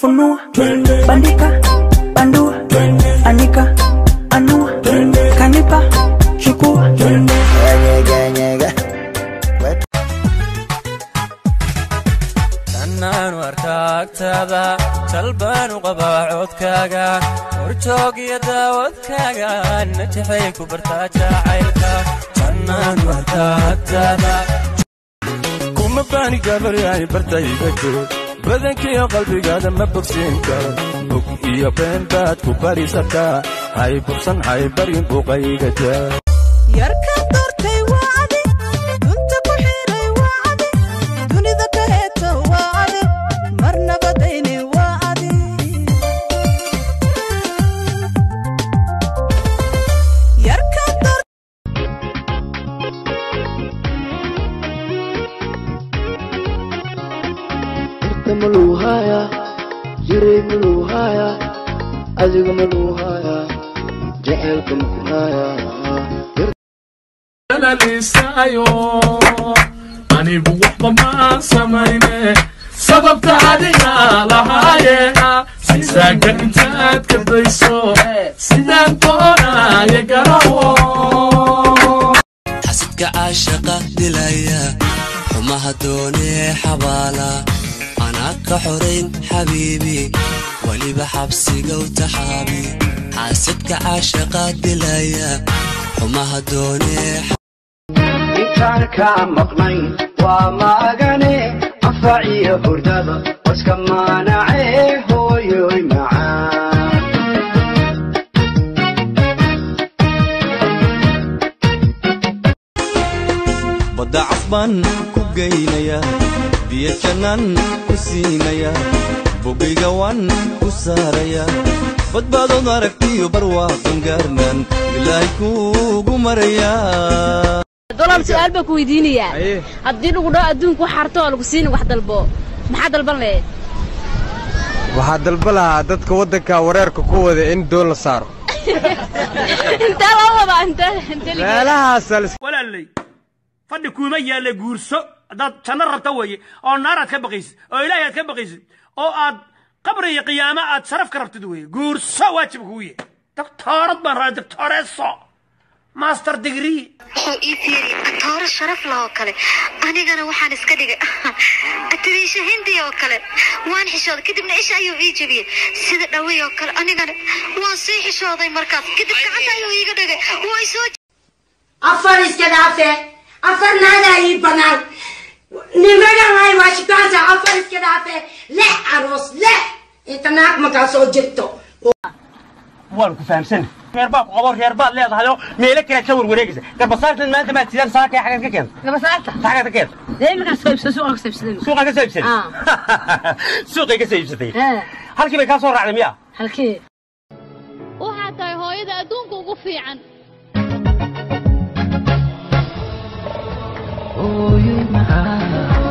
funua, bandika, bandua, anika, anua, kanipa, chukua. Tanaan warkaagtaada, talbaan u qabaa codkaaga, horjoog iyo daawadkaaga, najaxay ku bartaa jacaylka. Tanaan warkaagtaada kuma baani gabaryahay bartayga joog, badankiyo qalbigaada ma bogsiin karo, bog iyo been baad ku barisataa, hay bugsan hay barin buuqayga jaa. yarka doortay waa adi, dunta ku xiray waa adi, dunida ka heeto waa adi, marnaba dayni waa adi. yarka maluhaya jiray maluhaya adiga maluhaya jaceelka makunaya أنا لسايو أني بوحبة ما سميني سببت عليها لهايها سيساك انت تكبيسو سيدان طونا يقراو حسبك عاشقة دلايا حماها دوني حبالا أنا كحورين حبيبي ولي بحبسي قوت حابي حسبك عاشقة دلايا حماها دوني intaan ka maqnay waa maagane anfaciyo hurdada waska maanacee hooyoy macaan badda casbaan ku geynaya biyo jannaan ku siinaya bogayga waan ku saaraya badbaadood aragtiyo barwaaqan gaarnaan bilaahi kuugu maraya دولار سؤال بكويدينيا الدين وقول أدون كحرتوا لقسين واحد البو ما حد البلد waxaa dalbalaha dadka wadanka wareerka ku wada in doon la saaro انت لا والله انت meelahaas walaalay fadhi kuma yaala guurso dad janno rabta way oo naarad ka baqaysid oo ilaahay aad ka baqaysid oo aad qabri iyo qiyaama aad sharaf ka rabtid way guurso waajib ku yahay doctorad baan raad doctoreso master degree إيثيري أطار الشرف له وكله أنا جانا وحنا سكدي أتريش هندي وكله وان حشاد كده من إيش أيوه إيجابية سيد دوي وكله أنا جانا وان صيح حشاد مركز كده كعاد أيوه يقدر ويسوي أفرس كده أفر نادا يبنال نمرنا هاي واشي كذا أفرس كده لا عروس لا أنت ناك مكاسو جبتو وان كفهمسن ريرباب قبر ريرباب لا هذا ميلك كده تصور وريجز كبصارت ما انت ما تسال ساكي حاجه كده كبصارت حاجه كده زي ما كسب سوق كسب سوق كسب سوق كسب halkii bay ka soo raacday miya halkii waxa tahay hooyada adduunka ugu fiican hooyoy macaan